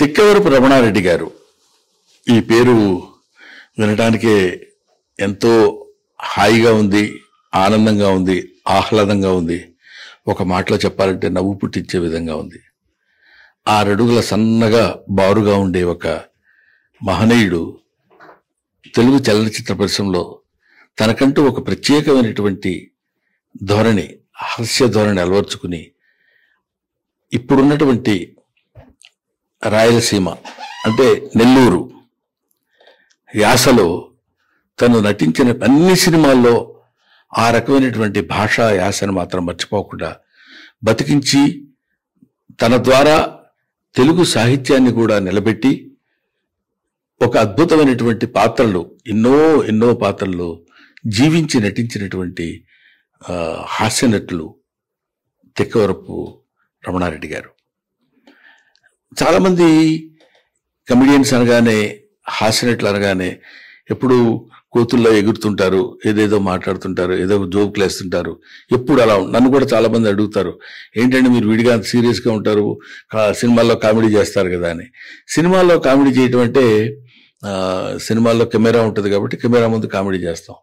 తిక్కవరపు రమణారెడ్డి గారు ఈ పేరు వినడానికే ఎంతో హాయిగా ఉంది, ఆనందంగా ఉంది, ఆహ్లాదంగా ఉంది. ఒక మాటలో చెప్పాలంటే నవ్వు పుట్టించే విధంగా ఉంది. 6 అడుగుల సన్నగా బారుగా ఉండే ఒక మహనీయుడు తెలుగు చలనచిత్ర పరిశ్రమలో తనకంటూ ఒక ప్రత్యేకమైనటువంటి ధోరణి, హాస్య ధోరణి అలవర్చుకుని ఇప్పుడున్నటువంటి రాయలసీమ అంటే నెల్లూరు యాసలో తను నటించిన అన్ని సినిమాల్లో ఆ రకమైనటువంటి భాషా యాసను మాత్రం మర్చిపోకుండా బతికించి తన ద్వారా తెలుగు సాహిత్యాన్ని కూడా నిలబెట్టి ఒక అద్భుతమైనటువంటి పాత్రలు ఎన్నో పాత్రలు జీవించి నటించినటువంటి హాస్య నటులు తిక్కవరపు రమణారెడ్డి గారు. చాలామంది కమెడియన్స్ అనగానే, హాస్య నటులు అనగానే ఎప్పుడు కోతుల్లో ఎగురుతుంటారు, ఏదేదో మాట్లాడుతుంటారు, ఏదో జోకులు వేస్తుంటారు. ఎప్పుడు అలా నన్ను కూడా చాలా మంది అడుగుతారు, ఏంటంటే మీరు విడిగా సీరియస్గా ఉంటారు, సినిమాల్లో కామెడీ చేస్తారు కదా అని. సినిమాల్లో కామెడీ చేయటం అంటే సినిమాల్లో కెమెరా ఉంటుంది కాబట్టి కెమెరా ముందు కామెడీ చేస్తాం.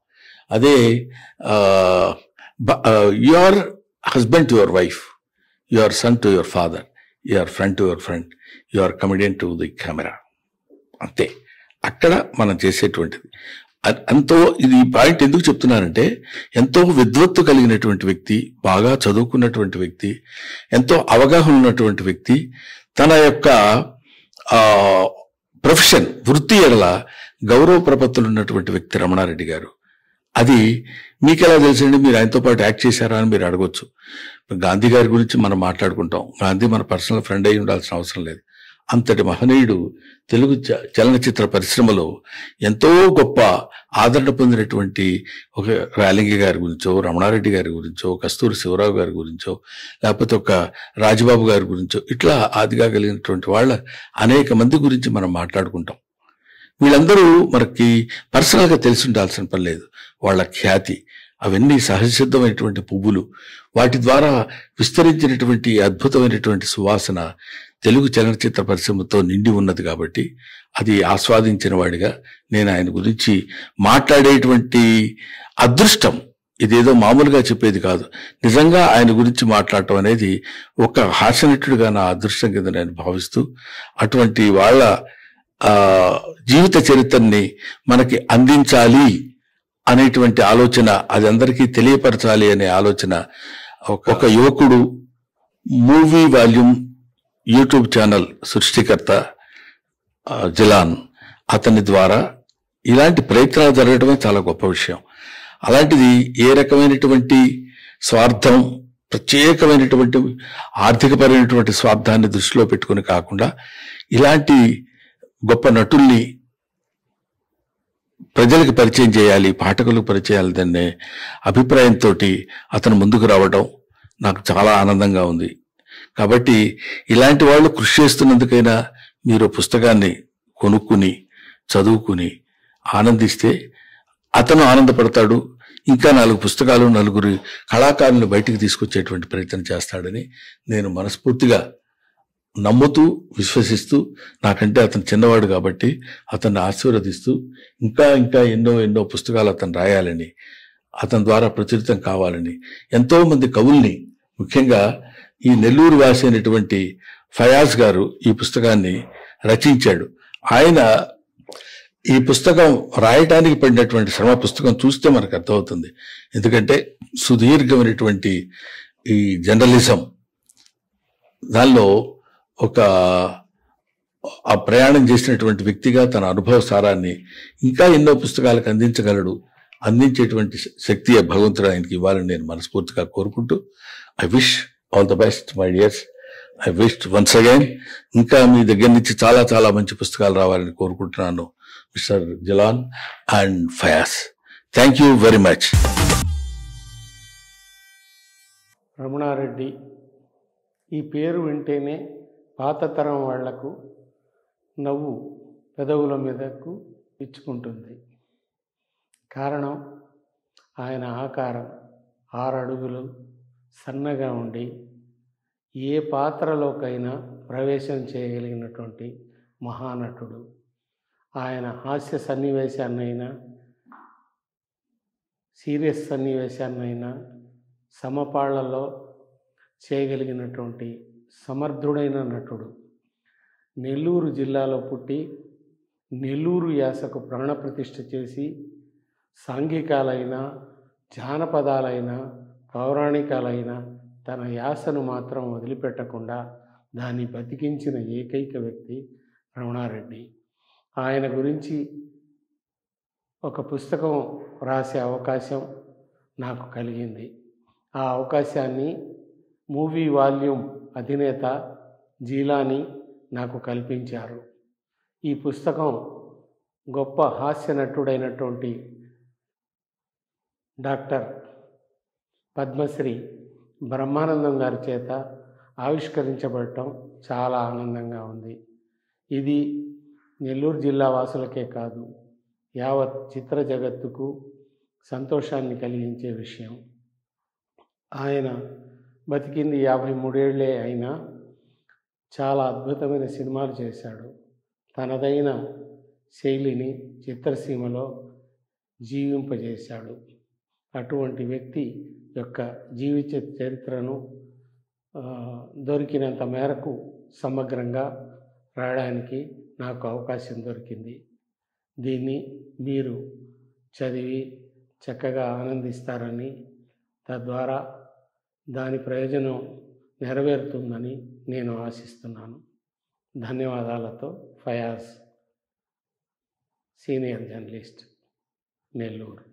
అదే your husband to your wife, your son to your father, your friend to your friend, your comedian to the camera. అంతే అక్కడ మనం చేసేటువంటిది. ఎంతో ఇది పాయింట్ ఎందుకు చెప్తున్నానంటే, ఎంతో విద్వత్తు కలిగినటువంటి వ్యక్తి, బాగా చదువుకున్నటువంటి వ్యక్తి, ఎంతో అవగాహన ఉన్నటువంటి వ్యక్తి, తన యొక్క ప్రొఫెషన్ వృత్తి ఎడల గౌరవ ప్రపత్తులు ఉన్నటువంటి వ్యక్తి రమణారెడ్డి గారు. అది మీకు ఎలా తెలుసండి, మీరు ఆయనతో పాటు యాక్ట్ చేశారా అని మీరు అడగొచ్చు. గాంధీ గారి గురించి మనం మాట్లాడుకుంటాం, గాంధీ మన పర్సనల్ ఫ్రెండ్ అయి ఉండాల్సిన అవసరం లేదు. అంతటి మహనీయుడు తెలుగు చలనచిత్ర పరిశ్రమలో ఎంతో గొప్ప ఆదరణ పొందినటువంటి ఒక రాలింగి గారి గురించో, రమణారెడ్డి గారి గురించో, కస్తూరి శివరావు గారి గురించో, లేకపోతే ఒక రాజబాబు గారి గురించో, ఇట్లా ఆదిగా కలిగినటువంటి వాళ్ళ అనేక మంది గురించి మనం మాట్లాడుకుంటాం. వీళ్ళందరూ మనకి పర్సనల్గా తెలిసి ఉండాల్సిన పని లేదు. వాళ్ళ ఖ్యాతి అవన్నీ సహజసిద్ధమైనటువంటి పువ్వులు, వాటి ద్వారా విస్తరించినటువంటి అద్భుతమైనటువంటి సువాసన తెలుగు చలనచిత్ర పరిశ్రమతో నిండి ఉన్నది. కాబట్టి అది ఆస్వాదించిన వాడిగా నేను ఆయన గురించి మాట్లాడేటువంటి అదృష్టం, ఇదేదో మామూలుగా చెప్పేది కాదు, నిజంగా ఆయన గురించి మాట్లాడటం అనేది ఒక హాస్యనటుడిగా నా అదృష్టం కింద నేను భావిస్తూ, అటువంటి వాళ్ళ జీవిత చరిత్రని మనకి అందించాలి అనేటువంటి ఆలోచన, అది అందరికీ తెలియపరచాలి అనే ఆలోచన ఒక యువకుడు మూవీ వాల్యూమ్ యూట్యూబ్ ఛానల్ సృష్టికర్త జలాన్, అతని ద్వారా ఇలాంటి ప్రయత్నాలు జరగడమే చాలా గొప్ప విషయం. అలాంటిది ఏ రకమైనటువంటి స్వార్థం, ప్రత్యేకమైనటువంటి ఆర్థికపరమైనటువంటి స్వార్థాన్ని దృష్టిలో పెట్టుకుని కాకుండా ఇలాంటి గొప్ప నటుల్ని ప్రజలకు పరిచయం చేయాలి, పాఠకులకు పరిచయం చేయాలనే అభిప్రాయంతో అతను ముందుకు రావడం నాకు చాలా ఆనందంగా ఉంది. కాబట్టి ఇలాంటి వాళ్ళు కృషి చేస్తున్నందుకైనా మీరు పుస్తకాన్ని కొనుక్కుని చదువుకుని ఆనందిస్తే అతను ఆనందపడతాడు. ఇంకా 4 పుస్తకాలు, 4 కళాకారులను బయటికి తీసుకొచ్చేటువంటి ప్రయత్నం చేస్తాడని నేను మనస్ఫూర్తిగా నమ్ముతూ, విశ్వసిస్తూ, నాకంటే అతను చిన్నవాడు కాబట్టి అతన్ని ఆశీర్వదిస్తూ, ఇంకా ఎన్నో పుస్తకాలు అతను రాయాలని, అతని ద్వారా ప్రచురితం కావాలని, ఎంతో మంది కవుల్ని, ముఖ్యంగా ఈ నెల్లూరు వాసి అయినటువంటి ఫయాజ్ గారు ఈ పుస్తకాన్ని రచించాడు. ఆయన ఈ పుస్తకం రాయటానికి పడినటువంటి శ్రమ పుస్తకం చూస్తే మనకు అర్థమవుతుంది. ఎందుకంటే సుదీర్ఘమైనటువంటి ఈ జర్నలిజం దానిలో ఒక ఆ ప్రయాణం చేసినటువంటి వ్యక్తిగా తన అనుభవ సారాన్ని ఇంకా ఎన్నో పుస్తకాలకు అందించగలడు. అందించేటువంటి శక్తి భగవంతుడు ఆయనకి ఇవ్వాలని నేను మనస్ఫూర్తిగా కోరుకుంటూ, I wish all the best my dears. I wish once again ఇంకా మీ దగ్గర నుంచి చాలా మంచి పుస్తకాలు రావాలని కోరుకుంటున్నాను mister Jalan and Fayaz. Thank you very much. Ramana Reddy ఈ పేరు వింటేనే పాత తరం వాళ్లకు నవ్వు పెదవుల మీదకు ఇచ్చుకుంటుంది. కారణం ఆయన ఆకారం 6 అడుగులు సన్నగా ఉండి ఏ పాత్రలోకైనా ప్రవేశం చేయగలిగినటువంటి మహానటుడు. ఆయన హాస్య సన్నివేశాన్నైనా సీరియస్ సన్నివేశాన్నైనా సమపాళ్లలో చేయగలిగినటువంటి సమర్థుడైన నటుడు. నెల్లూరు జిల్లాలో పుట్టి నెల్లూరు యాసకు ప్రాణప్రతిష్ఠ చేసి సాంఘికాలైన జానపదాలైన పౌరాణికాలైన తన యాసను మాత్రం వదిలిపెట్టకుండా దాన్ని బతికించిన ఏకైక వ్యక్తి రమణారెడ్డి. ఆయన గురించి ఒక పుస్తకం రాసే అవకాశం నాకు కలిగింది. ఆ అవకాశాన్ని మూవీ వాల్యూమ్ అధినేత జీలాని నాకు కల్పించారు. ఈ పుస్తకం గొప్ప హాస్య నటుడైనటువంటి డాక్టర్ పద్మశ్రీ బ్రహ్మానందం గారి చేత ఆవిష్కరించబడటం చాలా ఆనందంగా ఉంది. ఇది నెల్లూరు జిల్లా వాసులకే కాదు, యావత్ చిత్ర జగత్తుకు సంతోషాన్ని కలిగించే విషయం. ఆయన బతికింది 53 ఏళ్లే అయినా చాలా అద్భుతమైన సినిమాలు చేశాడు. తనదైన శైలిని చిత్రసీమలో జీవింపజేశాడు. అటువంటి వ్యక్తి యొక్క జీవిత చరిత్రను దొరికినంత మేరకు సమగ్రంగా రాయడానికి నాకు అవకాశం దొరికింది. దీన్ని మీరు చదివి చక్కగా ఆనందిస్తారని, తద్వారా దాని ప్రయోజనం నెరవేరుతుందని నేను ఆశిస్తున్నాను. ధన్యవాదాలతో ఫయాజ్, సీనియర్ జర్నలిస్ట్, నెల్లూరు.